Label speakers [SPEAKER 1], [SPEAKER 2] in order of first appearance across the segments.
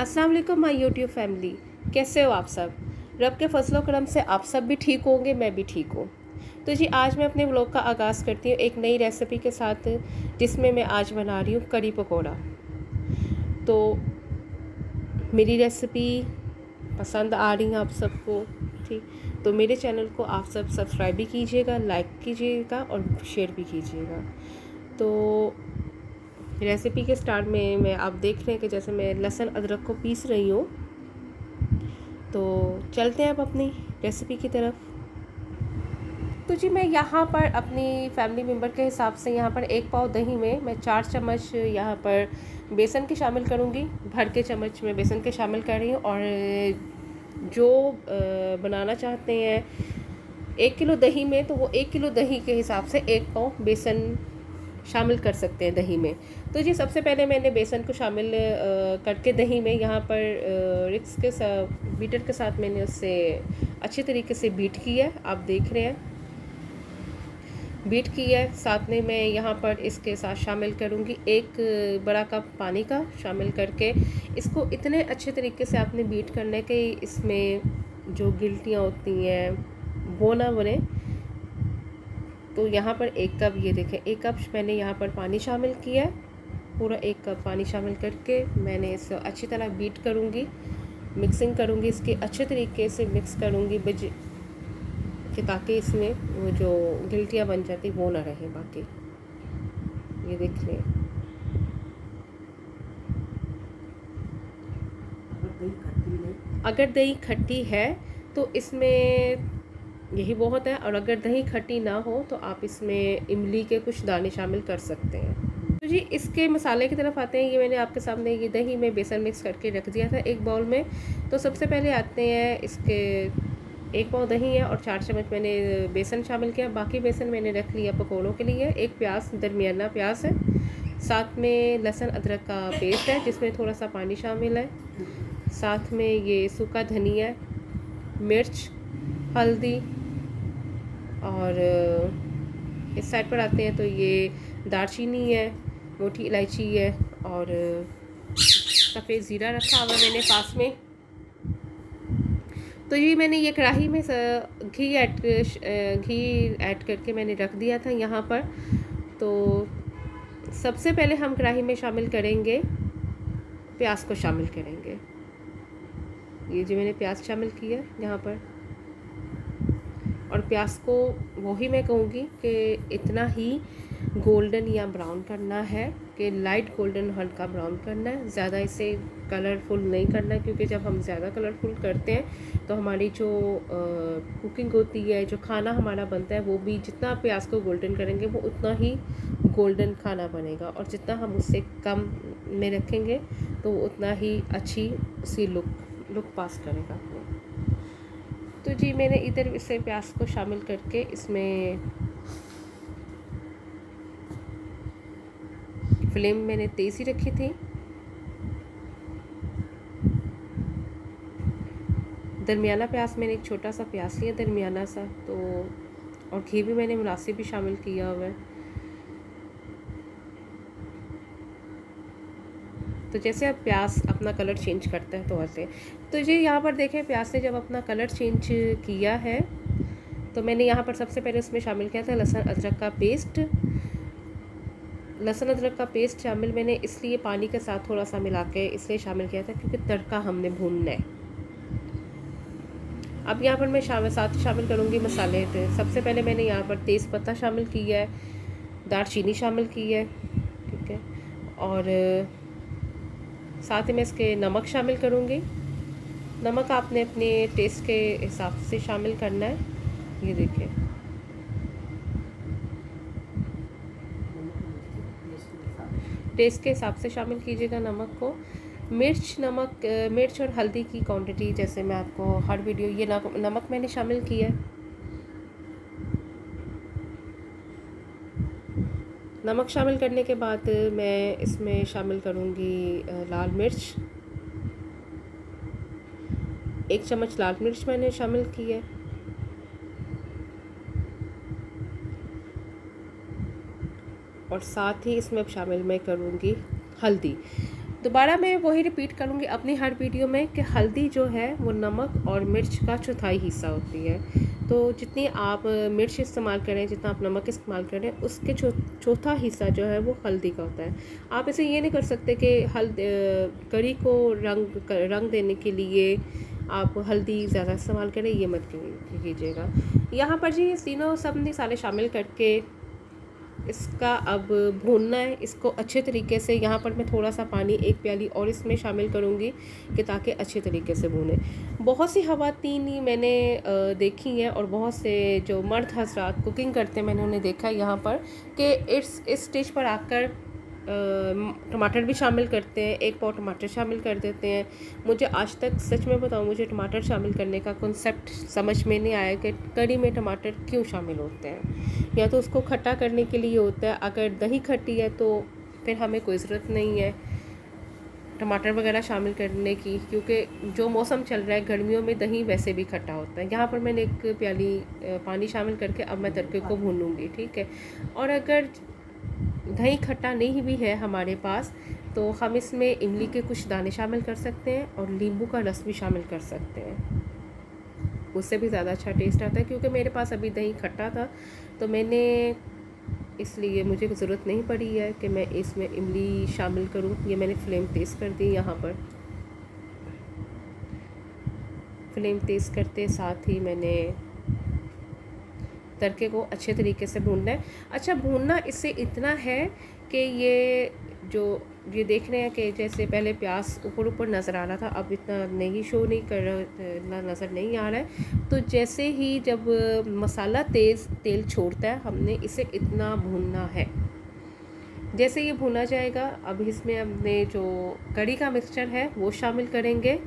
[SPEAKER 1] अस्सलाम वालेकुम my YouTube family. कैसे हो आप सब? रब के फजलो करम से आप सब भी ठीक होंगे, मैं भी ठीक हूँ। तो जी आज मैं अपने व्लॉग का आगाज़ करती हूँ एक नई रेसिपी के साथ, जिसमें मैं आज बना रही हूँ करी पकोड़ा। तो मेरी रेसिपी पसंद आ रही है आप सबको? ठीक, तो मेरे चैनल को आप सब सब्सक्राइब भी कीजिएगा, लाइक कीजिएगा और शेयर भी कीजिएगा। तो रेसिपी के स्टार्ट में आप देख रहे हैं कि जैसे मैं लहसुन अदरक को पीस रही हूँ। तो चलते हैं अब अपनी रेसिपी की तरफ। तो जी मैं यहाँ पर अपनी फैमिली मेम्बर के हिसाब से यहाँ पर 1 पाव दही में मैं 4 चम्मच यहाँ पर बेसन के शामिल करूँगी। भर के चम्मच में बेसन के शामिल कर रही हूँ। और जो बनाना चाहते हैं 1 किलो दही में, तो वो 1 किलो दही के हिसाब से 1 पाव बेसन शामिल कर सकते हैं दही में। तो जी सबसे पहले मैंने बेसन को शामिल करके दही में यहाँ पर रिक्स के साथ बीटर के साथ मैंने उससे अच्छे तरीके से बीट किया है। आप देख रहे हैं बीट किया है। साथ में मैं यहाँ पर इसके साथ शामिल करूँगी 1 बड़ा कप पानी का शामिल करके इसको इतने अच्छे तरीके से आपने बीट करना है कि इसमें जो गिल्टियाँ होती हैं वो ना बने। तो यहाँ पर 1 कप, ये देखें 1 कप मैंने यहाँ पर पानी शामिल किया है। पूरा 1 कप पानी शामिल करके मैंने इसे अच्छी तरह बीट करूँगी, मिक्सिंग करूँगी, इसके अच्छे तरीके से मिक्स करूँगी कि ताकि इसमें वो जो गिल्टियाँ बन जाती वो ना रहे बाकी। ये देख लें। अगर दही खट्टी है तो इसमें यही बहुत है, और अगर दही खट्टी ना हो तो आप इसमें इमली के कुछ दाने शामिल कर सकते हैं। तो जी इसके मसाले की तरफ आते हैं। ये मैंने आपके सामने ये दही में बेसन मिक्स करके रख दिया था एक बाउल में। तो सबसे पहले आते हैं इसके 1 पाव दही है और 4 चम्मच मैंने बेसन शामिल किया। बाकी बेसन मैंने रख लिया पकौड़ों के लिए। 1 प्याज, दरमियाना प्याज है। साथ में लहसुन अदरक का पेस्ट है जिसमें थोड़ा सा पानी शामिल है। साथ में ये सूखा धनिया, मिर्च, हल्दी, और इस साइड पर आते हैं तो ये दालचीनी है, मोटी इलायची है, और सफ़ेद ज़ीरा रखा हुआ मैंने पास में। तो ये मैंने ये कढ़ाई में घी ऐड करके मैंने रख दिया था यहाँ पर। तो सबसे पहले हम कढ़ाई में शामिल करेंगे प्याज को शामिल करेंगे। ये जो मैंने प्याज शामिल किया यहाँ पर, और प्याज को वही मैं कहूँगी कि इतना ही गोल्डन या ब्राउन करना है कि लाइट गोल्डन हल्का ब्राउन करना है। ज़्यादा इसे कलरफुल नहीं करना है, क्योंकि जब हम ज़्यादा कलरफुल करते हैं तो हमारी जो कुकिंग होती है, जो खाना हमारा बनता है, वो भी जितना प्याज को गोल्डन करेंगे वो उतना ही गोल्डन खाना बनेगा, और जितना हम उससे कम में रखेंगे तो उतना ही अच्छी उसी लुक पास करेगा। तो जी मैंने इधर इसे प्याज को शामिल करके इसमें फ्लेम मैंने तेज़ ही रखी थी। दरमियाना प्याज, मैंने एक छोटा सा प्याज लिया दरमियाना सा, तो और घी भी मैंने मुनासिब भी शामिल किया हुआ है। तो जैसे अब प्याज अपना कलर चेंज करता है तो ऐसे। तो ये यहाँ पर देखें प्याज ने जब अपना कलर चेंज किया है तो मैंने यहाँ पर सबसे पहले उसमें शामिल किया था लहसुन अदरक का पेस्ट। लहसुन अदरक का पेस्ट शामिल मैंने इसलिए पानी के साथ थोड़ा सा मिला के इसलिए शामिल किया था क्योंकि तड़का हमने भूनना है। अब यहाँ पर मैं साथ शामिल करूँगी मसाले। सबसे पहले मैंने यहाँ पर तेज़ पत्ता शामिल किया है, दालचीनी शामिल की है, ठीक है, और साथ ही मैं इसके नमक शामिल करूँगी। नमक आपने अपने टेस्ट के हिसाब से शामिल करना है। ये देखिए टेस्ट के हिसाब से शामिल कीजिएगा नमक को। मिर्च और हल्दी की क्वांटिटी जैसे मैं आपको हर वीडियो, ये नमक मैंने शामिल किया है। नमक शामिल करने के बाद मैं इसमें शामिल करूँगी लाल मिर्च। 1 चम्मच लाल मिर्च मैंने शामिल की है। और साथ ही इसमें शामिल मैं करूँगी हल्दी। दोबारा मैं वही रिपीट करूँगी अपनी हर वीडियो में कि हल्दी जो है वो नमक और मिर्च का चौथाई हिस्सा होती है। तो जितनी आप मिर्च इस्तेमाल करें, जितना आप नमक इस्तेमाल करें, उसके चौथा हिस्सा जो है वो हल्दी का होता है। आप इसे ये नहीं कर सकते कि करी को रंग देने के लिए आप हल्दी ज़्यादा इस्तेमाल करें, ये मत कीजिएगा। यहाँ पर जी तीनों सब मसाले शामिल करके इसका अब भूनना है इसको अच्छे तरीके से। यहाँ पर मैं थोड़ा सा पानी 1 प्याली और इसमें शामिल करूँगी कि ताकि अच्छे तरीके से भूने। बहुत सी ख़वातीन मैंने देखी हैं और बहुत से जो मर्द हज़रात कुकिंग करते हैं मैंने उन्हें देखा है यहाँ पर कि इस स्टेज पर आकर टमाटर भी शामिल करते हैं, 1 पाव टमाटर शामिल कर देते हैं। मुझे आज तक सच में बताऊँ, मुझे टमाटर शामिल करने का कॉन्सेप्ट समझ में नहीं आया कि करी में टमाटर क्यों शामिल होते हैं। या तो उसको खट्टा करने के लिए होता है, अगर दही खट्टी है तो फिर हमें कोई ज़रूरत नहीं है टमाटर वगैरह शामिल करने की, क्योंकि जो मौसम चल रहा है गर्मियों में दही वैसे भी खट्टा होता है। यहाँ पर मैंने 1 प्याली पानी शामिल करके अब मैं तड़के को भूनूंगी, ठीक है। और अगर दही खट्टा नहीं भी है हमारे पास तो हम इसमें इमली के कुछ दाने शामिल कर सकते हैं और नींबू का रस भी शामिल कर सकते हैं, उससे भी ज़्यादा अच्छा टेस्ट आता है। क्योंकि मेरे पास अभी दही खट्टा था तो मैंने इसलिए मुझे ज़रूरत नहीं पड़ी है कि मैं इसमें इमली शामिल करूं। ये मैंने फ्लेम तेज़ कर दी, यहाँ पर फ्लेम तेज़ करते साथ ही मैंने तड़के को अच्छे तरीके से भूनना है। अच्छा, भूनना इससे इतना है कि ये देख रहे हैं कि जैसे पहले प्याज ऊपर नज़र आ रहा था, अब इतना नहीं शो नहीं कर रहा, इतना नज़र नहीं आ रहा है। तो जैसे ही जब मसाला तेल छोड़ता है हमने इसे इतना भूनना है। जैसे ये भुना जाएगा अब इसमें हमने जो कड़ी का मिक्सचर है वो शामिल करेंगे।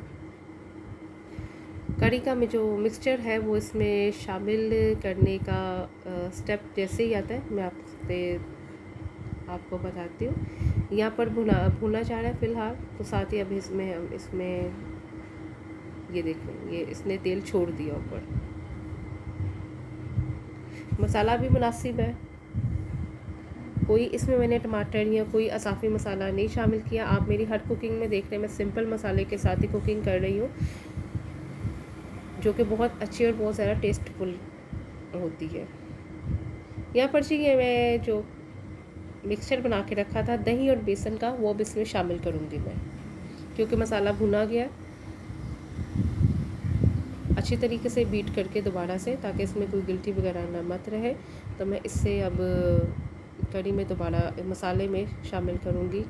[SPEAKER 1] कड़ी का में जो मिक्सचर है वो इसमें शामिल करने का स्टेप जैसे ही आता है मैं आपको बताती हूँ। यहाँ पर भुना जा रहा है फ़िलहाल, तो साथ ही अभी इसमें ये देखें ये इसने तेल छोड़ दिया ऊपर। मसाला भी मुनासिब है, कोई इसमें मैंने टमाटर या कोई असाफ़ी मसाला नहीं शामिल किया। आप मेरी हर कुकिंग में देख रहे हैं मैं सिंपल मसाले के साथ ही कुकिंग कर रही हूँ, जो कि बहुत अच्छी और बहुत ज़्यादा टेस्टफुल होती है। यहाँ पर जी ये मैं जो मिक्सचर बना के रखा था दही और बेसन का वो भी इसमें शामिल करूँगी मैं, क्योंकि मसाला भुना गया अच्छी तरीके से बीट करके दोबारा से, ताकि इसमें कोई गिल्टी वगैरह ना मत रहे। तो मैं इससे अब कड़ी में दोबारा मसाले में शामिल करूँगी।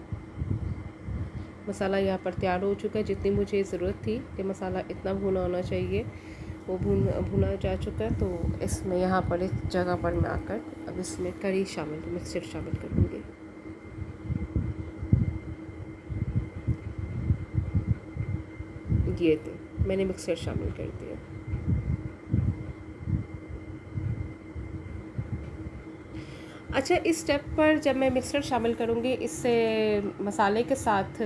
[SPEAKER 1] मसाला यहाँ पर तैयार हो चुका है, जितनी मुझे ज़रूरत थी कि मसाला इतना भुना होना चाहिए वो भुना जा चुका है। तो इसमें यहाँ पर इस जगह पर मैं आकर अब इसमें कड़ी मिक्सचर शामिल करूँगी। ये थे मैंने मिक्सचर शामिल कर दिया। अच्छा, इस स्टेप पर जब मैं मिक्सचर शामिल करूँगी इससे मसाले के साथ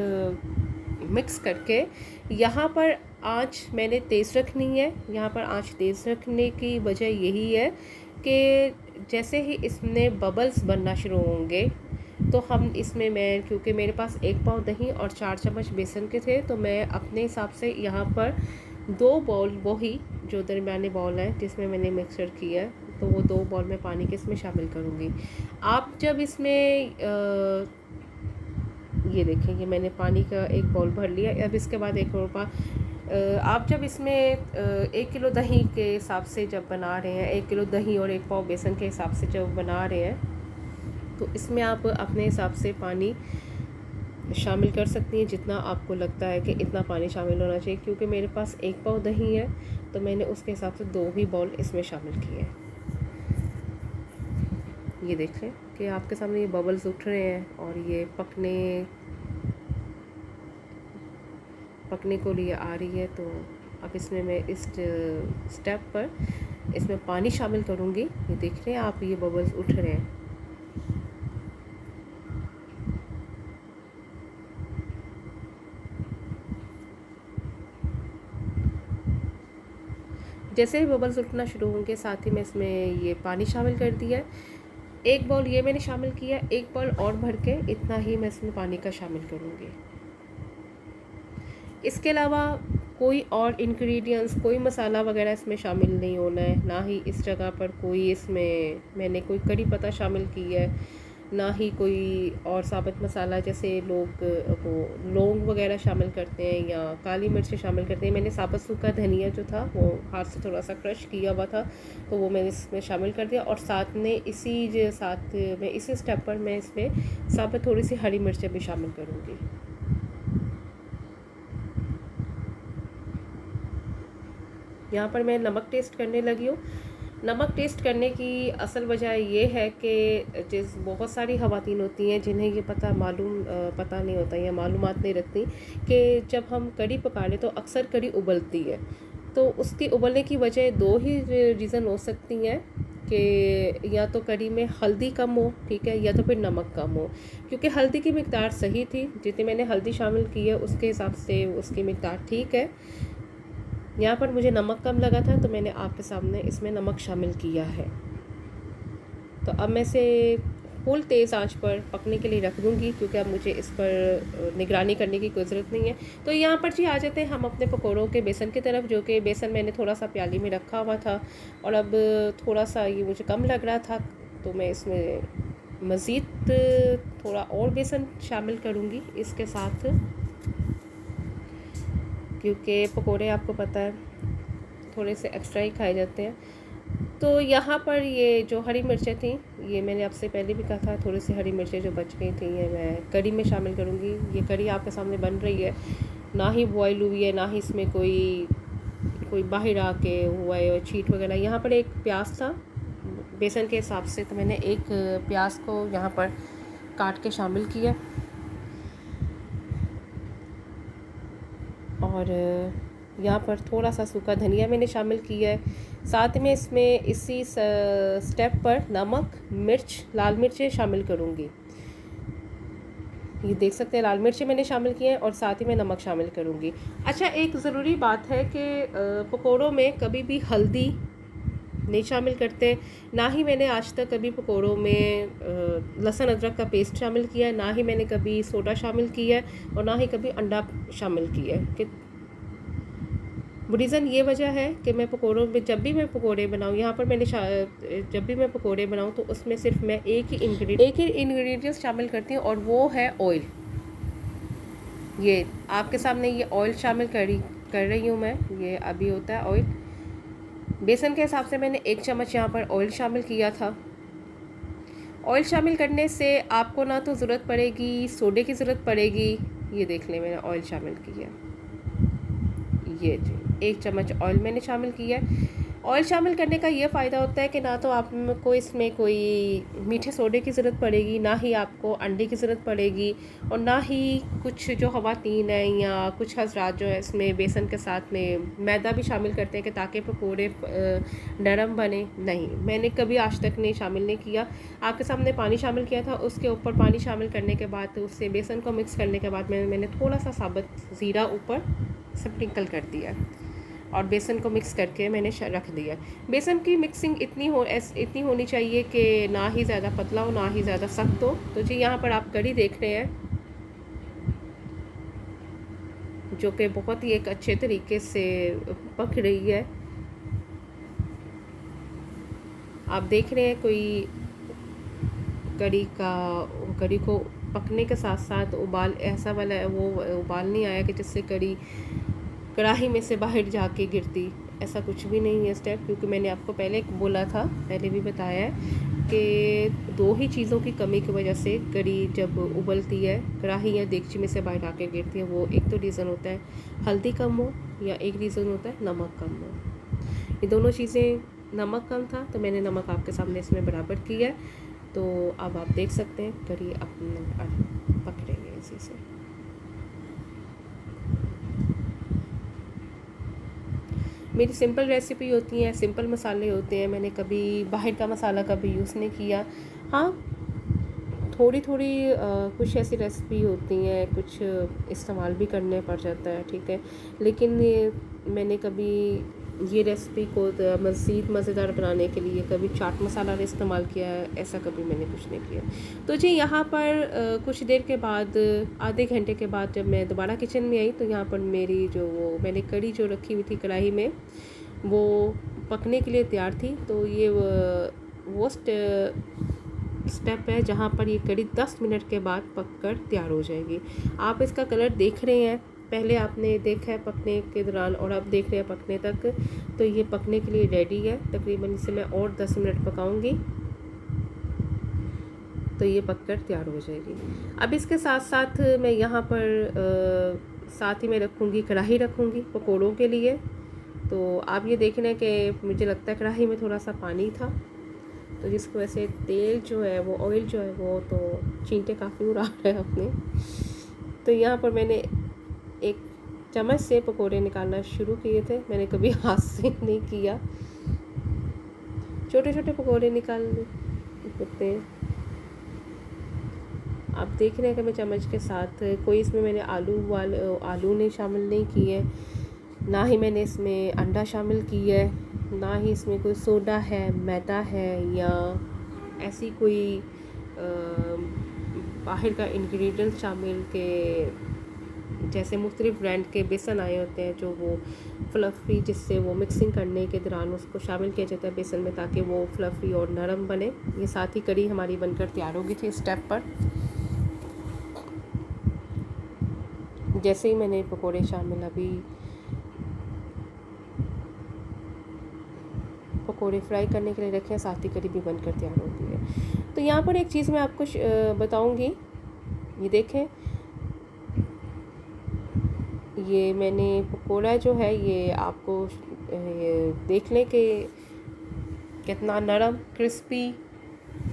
[SPEAKER 1] मिक्स करके यहाँ पर आंच मैंने तेज़ रखनी है। यहाँ पर आंच तेज़ रखने की वजह यही है कि जैसे ही इसमें बबल्स बनना शुरू होंगे तो हम इसमें क्योंकि मेरे पास 1 पाव दही और 4 चम्मच बेसन के थे, तो मैं अपने हिसाब से यहाँ पर 2 बाउल वही जो दरमियाने बाउल है जिसमें मैंने मिक्सचर किया है, तो वो 2 बाउल में पानी के इसमें शामिल करूँगी। आप जब इसमें ये देखें कि मैंने पानी का 1 बाउल भर लिया। अब इसके बाद आप जब इसमें 1 किलो दही के हिसाब से जब बना रहे हैं, 1 किलो दही और 1 पाव बेसन के हिसाब से जब बना रहे हैं, तो इसमें आप अपने हिसाब से पानी शामिल कर सकती हैं जितना आपको लगता है कि इतना पानी शामिल होना चाहिए। क्योंकि मेरे पास 1 पाव दही है तो मैंने उसके हिसाब से 2 ही बाउल इसमें शामिल किए हैं। ये देख लें कि आपके सामने ये बबल्स उठ रहे हैं और ये पकने को लिए आ रही है। तो अब इसमें मैं इस स्टेप पर इसमें पानी शामिल करूँगी। ये देख रहे हैं आप, ये बबल्स उठ रहे हैं। जैसे ही बबल्स उठना शुरू होंगे साथ ही मैं इसमें ये पानी शामिल कर दिया है। 1 बाउल ये मैंने शामिल किया, 1 बाउल और भर के इतना ही मैं इसमें पानी का शामिल करूँगी। इसके अलावा कोई और इंग्रेडिएंट्स, कोई मसाला वगैरह इसमें शामिल नहीं होना है, ना ही इस जगह पर कोई इसमें मैंने कोई कड़ी पत्ता शामिल की है, ना ही कोई और साबुत मसाला जैसे लोग वो लौंग वगैरह शामिल करते हैं या काली मिर्च शामिल करते हैं। मैंने साबुत सूखा धनिया जो था वो हाथ से थोड़ा सा क्रश किया हुआ था, तो वो मैंने इसमें शामिल कर दिया। और साथ में इसी स्टेप पर मैं इसमें साबुत थोड़ी सी हरी मिर्चें भी शामिल करूँगी। यहाँ पर मैं नमक टेस्ट करने लगी हूँ। नमक टेस्ट करने की असल वजह ये है कि बहुत सारी ख़वातीन होती हैं जिन्हें ये पता नहीं होता या मालूमात नहीं रखती कि जब हम कढ़ी पका लें तो अक्सर कढ़ी उबलती है। तो उसकी उबलने की वजह दो ही रीज़न हो सकती हैं कि या तो कढ़ी में हल्दी कम हो, ठीक है, या तो फिर नमक कम हो। क्योंकि हल्दी की मिक़दार सही थी, जितनी मैंने हल्दी शामिल की है उसके हिसाब से उसकी मिक़दार ठीक है। यहाँ पर मुझे नमक कम लगा था तो मैंने आपके सामने इसमें नमक शामिल किया है। तो अब मैं इसे फुल तेज़ आंच पर पकने के लिए रख दूँगी, क्योंकि अब मुझे इस पर निगरानी करने की कोई ज़रूरत नहीं है। तो यहाँ पर जी आ जाते हैं हम अपने पकौड़ों के बेसन की तरफ, जो कि बेसन मैंने थोड़ा सा प्याली में रखा हुआ था और अब थोड़ा सा ये मुझे कम लग रहा था, तो मैं इसमें मज़ीद थोड़ा और बेसन शामिल करूँगी इसके साथ, क्योंकि पकोड़े आपको पता है थोड़े से एक्स्ट्रा ही खाए जाते हैं। तो यहाँ पर ये जो हरी मिर्चें थी, ये मैंने आपसे पहले भी कहा था, थोड़ी सी हरी मिर्चें जो बच गई थी ये मैं कढ़ी में शामिल करूँगी। ये कढ़ी आपके सामने बन रही है, ना ही बॉयल हुई है, ना ही इसमें कोई बाहर आके हुआ है छींट वगैरह। यहाँ पर एक प्याज था बेसन के हिसाब से, तो मैंने एक प्याज को यहाँ पर काट के शामिल किया और यहाँ पर थोड़ा सा सूखा धनिया मैंने शामिल किया है। साथ में इसमें इसी स्टेप पर नमक, मिर्च, लाल मिर्चें शामिल करूँगी। ये देख सकते हैं लाल मिर्चें मैंने शामिल किए हैं और साथ ही मैं नमक शामिल करूँगी। अच्छा, एक ज़रूरी बात है कि पकोड़ों में कभी भी हल्दी नहीं शामिल करते, ना ही मैंने आज तक कभी पकोड़ों में लहसुन अदरक का पेस्ट शामिल किया है, ना ही मैंने कभी सोडा शामिल किया है और ना ही कभी अंडा शामिल किया है। कि रीज़न ये वजह है कि मैं पकोड़ों में जब भी मैं पकोड़े बनाऊँ, यहाँ पर मैंने जब भी मैं पकोड़े बनाऊँ तो उसमें सिर्फ मैं एक ही इंग्रेडिएंट शामिल करती हूँ और वो है ऑयल। ये आपके सामने ये ऑयल शामिल कर रही हूँ मैं, ये अभी होता है ऑयल। बेसन के हिसाब से मैंने 1 चम्मच यहाँ पर ऑयल शामिल किया था। ऑयल शामिल करने से आपको ना तो ज़रूरत पड़ेगी सोडे की ज़रूरत पड़ेगी। ये देख लें मैंने ऑयल शामिल किया, ये जी 1 चम्मच ऑयल मैंने शामिल किया है। ऑयल शामिल करने का ये फ़ायदा होता है कि ना तो आपको इसमें कोई मीठे सोडे की ज़रूरत पड़ेगी, ना ही आपको अंडे की ज़रूरत पड़ेगी और ना ही कुछ जो ख़वातीन हैं या कुछ हज़रात जो है इसमें बेसन के साथ में मैदा भी शामिल करते हैं कि ताकि पकोड़े नरम बने। नहीं, मैंने कभी आज तक शामिल नहीं किया। आपके सामने पानी शामिल किया था, उसके ऊपर पानी शामिल करने के बाद उससे बेसन को मिक्स करने के बाद मैंने थोड़ा सा साबुत ज़ीरा ऊपर स्प्रिंकल कर दिया और बेसन को मिक्स करके मैंने रख दिया। बेसन की मिक्सिंग इतनी होनी चाहिए कि ना ही ज़्यादा पतला हो ना ही ज़्यादा सख्त हो। तो जी यहाँ पर आप कढ़ी देख रहे हैं जो कि बहुत ही एक अच्छे तरीके से पक रही है। आप देख रहे हैं कोई कढ़ी को पकने के साथ साथ उबाल ऐसा वाला वो उबाल नहीं आया कि जिससे कढ़ी कढ़ाई में से बाहर जाके गिरती, ऐसा कुछ भी नहीं है स्टेप। क्योंकि मैंने आपको पहले बोला था, पहले भी बताया है कि 2 ही चीज़ों की कमी की वजह से कढ़ी जब उबलती है कढ़ाई या देगची में से बाहर आके गिरती है। वो एक तो रीज़न होता है हल्दी कम हो या एक रीज़न होता है नमक कम हो। ये दोनों चीज़ें, नमक कम था तो मैंने नमक आपके सामने इसमें बराबर किया है। तो अब आप देख सकते हैं कढ़ी अपने पक रही है इसी से। मेरी सिंपल रेसिपी होती है, सिंपल मसाले होते हैं, मैंने कभी बाहर का मसाला कभी यूज़ नहीं किया। हाँ, थोड़ी कुछ ऐसी रेसिपी होती हैं, कुछ इस्तेमाल भी करने पड़ जाता है, ठीक है, लेकिन मैंने कभी ये रेसिपी को मज़ीद मज़ेदार बनाने के लिए कभी चाट मसाला ने इस्तेमाल किया है, ऐसा कभी मैंने कुछ नहीं किया। तो जी यहाँ पर कुछ देर के बाद, आधे घंटे के बाद जब मैं दोबारा किचन में आई, तो यहाँ पर मेरी जो वो मैंने कढ़ी जो रखी हुई थी कढ़ाई में, वो पकने के लिए तैयार थी। तो ये वो स्टेप है जहाँ पर ये कढ़ी 10 मिनट के बाद पककर तैयार हो जाएगी। आप इसका कलर देख रहे हैं, पहले आपने देखा है पकने के दौरान और अब देख रहे हैं पकने तक, तो ये पकने के लिए रेडी है। तकरीबन इसे मैं और 10 मिनट पकाऊंगी तो ये पककर तैयार हो जाएगी। अब इसके साथ साथ मैं यहाँ पर साथ ही में रखूँगी, कढ़ाई रखूँगी पकौड़ों के लिए। तो आप ये देख रहे हैं कि मुझे लगता है कढ़ाई में थोड़ा सा पानी था, तो जिसकी वजह से तेल जो है वो, ऑयल जो है वो तो छींटे काफ़ी उड़ा रहे हैं अपने। तो यहाँ पर मैंने एक चम्मच से पकोड़े निकालना शुरू किए थे, मैंने कभी हाथ से नहीं किया। छोटे छोटे पकोड़े निकाल होते हैं। आप देख रहे हैं कि मैं चम्मच के साथ, कोई इसमें मैंने आलू ने शामिल नहीं किए, ना ही मैंने इसमें अंडा शामिल की है, ना ही इसमें कोई सोडा है, मैदा है, या ऐसी कोई बाहर का इंग्रेडिएंट शामिल के जैसे मुख्तलिफ ब्रांड के बेसन आए होते हैं जो वो फ्लफ़ी, जिससे वो मिक्सिंग करने के दौरान उसको शामिल किया जाता है बेसन में ताकि वो फ्लफ़ी और नरम बने। ये साथ ही कढ़ी हमारी बनकर तैयार हो गई थी स्टेप पर। जैसे ही मैंने पकोड़े शामिल, अभी पकोड़े फ्राई करने के लिए रखे हैं, साथ ही कढ़ी भी बनकर तैयार होती है। तो यहाँ पर एक चीज़ मैं आपको बताऊँगी, ये देखें, ये मैंने पकोड़ा जो है ये आपको ये देख लें कि कितना नरम, क्रिस्पी,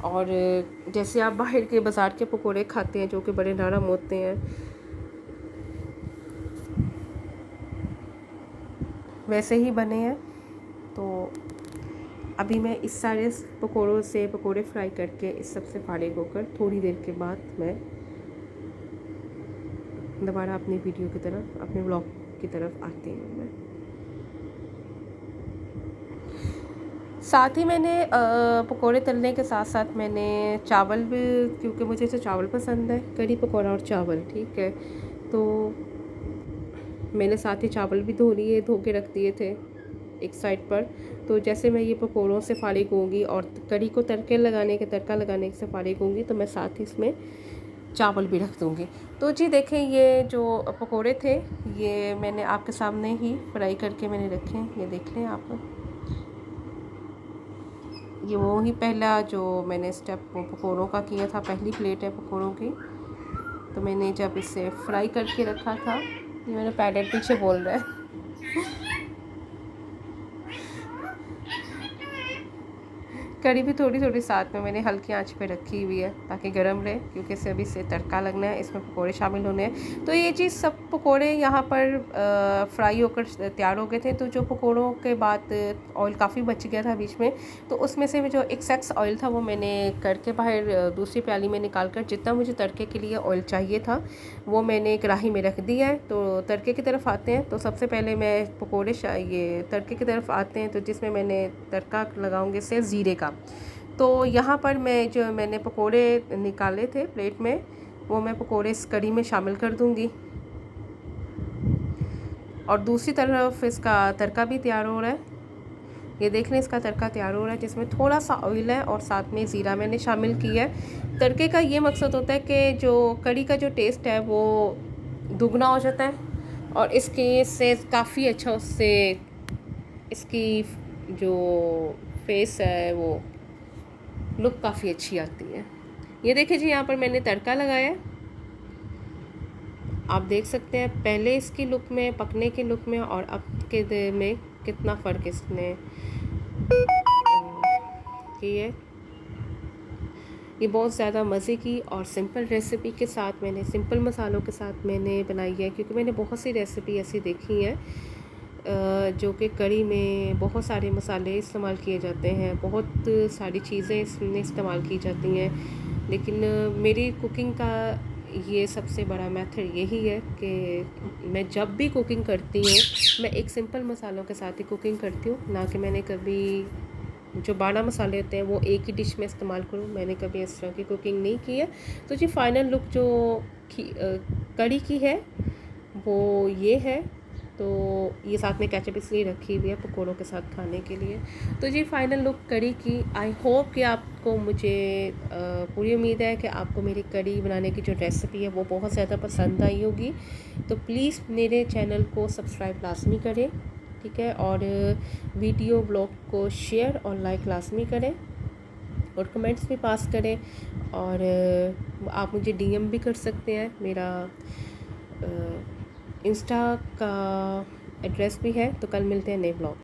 [SPEAKER 1] और जैसे आप बाहर के बाज़ार के पकोड़े खाते हैं जो कि बड़े नरम होते हैं, वैसे ही बने हैं। तो अभी मैं इस सारे पकोड़ों से पकोड़े फ्राई करके इस सब से फारिग होकर थोड़ी देर के बाद मैं दोबारा अपनी वीडियो की तरफ, अपने व्लॉग की तरफ आती हूँ मैं। साथ ही मैंने पकोड़े तलने के साथ साथ मैंने चावल भी, क्योंकि मुझे तो चावल पसंद है, कढ़ी पकोड़ा और चावल, ठीक है, तो मैंने साथ ही चावल भी धो के रख दिए थे एक साइड पर। तो जैसे मैं ये पकोड़ों से फारिग होंगी और कढ़ी को तड़का लगाने से फारिग होंगी, तो मैं साथ ही इसमें चावल भी रख दूँगी। तो जी देखें, ये जो पकोड़े थे ये मैंने आपके सामने ही फ्राई करके मैंने रखे हैं, ये देख लें आप। ये वो ही पहला जो मैंने स्टेप पकोड़ों का किया था, पहली प्लेट है पकोड़ों की। तो मैंने जब इसे फ्राई करके रखा था, ये मेरा पैकेट पीछे बोल रहा है कढ़ी भी थोड़ी थोड़ी साथ में मैंने हल्की आंच पे रखी हुई है ताकि गर्म रहे, क्योंकि इसे अभी से तड़का लगना है, इसमें पकोड़े शामिल होने हैं। तो ये चीज़, सब पकोड़े यहाँ पर फ्राई होकर तैयार हो गए थे। तो जो पकोड़ों के बाद ऑयल काफ़ी बच गया था बीच में, तो उसमें से जो एक्सेस ऑयल था वो मैंने करके बाहर दूसरी प्याली में निकाल कर, जितना मुझे तड़के के लिए ऑयल चाहिए था वो मैंने कढ़ाई में रख दिया है। तो तड़के की तरफ आते हैं। तो सबसे पहले मैं पकोड़े ये तड़के की तरफ आते हैं, तो जिसमें मैंने तड़का लगाऊंगी से ज़ीरे का। तो यहाँ पर मैंने पकोड़े निकाले थे प्लेट में, वो मैं पकोड़े इस कढ़ी में शामिल कर दूँगी। और दूसरी तरफ इसका तड़का भी तैयार हो रहा है, ये देख लें, इसका तड़का तैयार हो रहा है जिसमें थोड़ा सा ऑयल है और साथ में ज़ीरा मैंने शामिल किया है। तड़के का ये मकसद होता है कि जो कढ़ी का जो टेस्ट है वो दुगना हो जाता है और इसके से काफ़ी अच्छा, उससे इसकी जो फेस है वो लुक काफ़ी अच्छी आती है। ये देखिए जी, यहाँ पर मैंने तड़का लगाया है, आप देख सकते हैं पहले इसकी लुक में, पकने की लुक में और अब के में कितना फ़र्क इसने की है। ये बहुत ज़्यादा मज़े की और सिंपल रेसिपी के साथ, मैंने सिंपल मसालों के साथ मैंने बनाई है, क्योंकि मैंने बहुत सी रेसिपी ऐसी देखी हैं जो कि कढ़ी में बहुत सारे मसाले इस्तेमाल किए जाते हैं, बहुत सारी चीज़ें इसमें इस्तेमाल की जाती हैं, लेकिन मेरी कुकिंग का ये सबसे बड़ा मेथड यही है कि मैं जब भी कुकिंग करती हूँ मैं एक सिंपल मसालों के साथ ही कुकिंग करती हूँ, ना कि मैंने कभी जो बाड़ा मसाले होते हैं वो एक ही डिश में इस्तेमाल करूँ। मैंने कभी इस तरह की कुकिंग नहीं की है। तो जी फाइनल लुक जो कड़ी की है वो ये है। तो ये साथ में केचप इसलिए रखी हुई है पकौड़ों के साथ खाने के लिए। तो जी फाइनल लुक कड़ी की। आई होप कि आपको मुझे पूरी उम्मीद है कि आपको मेरी कड़ी बनाने की जो रेसिपी है वो बहुत ज़्यादा पसंद आई होगी। तो प्लीज़ मेरे चैनल को सब्सक्राइब लाजमी करें, ठीक है, और वीडियो ब्लॉग को शेयर और लाइक लाजमी करें और कमेंट्स भी पास करें। और आप मुझे डीएम भी कर सकते हैं। मेरा इंस्टा का एड्रेस भी है। तो कल मिलते हैं नए ब्लॉग।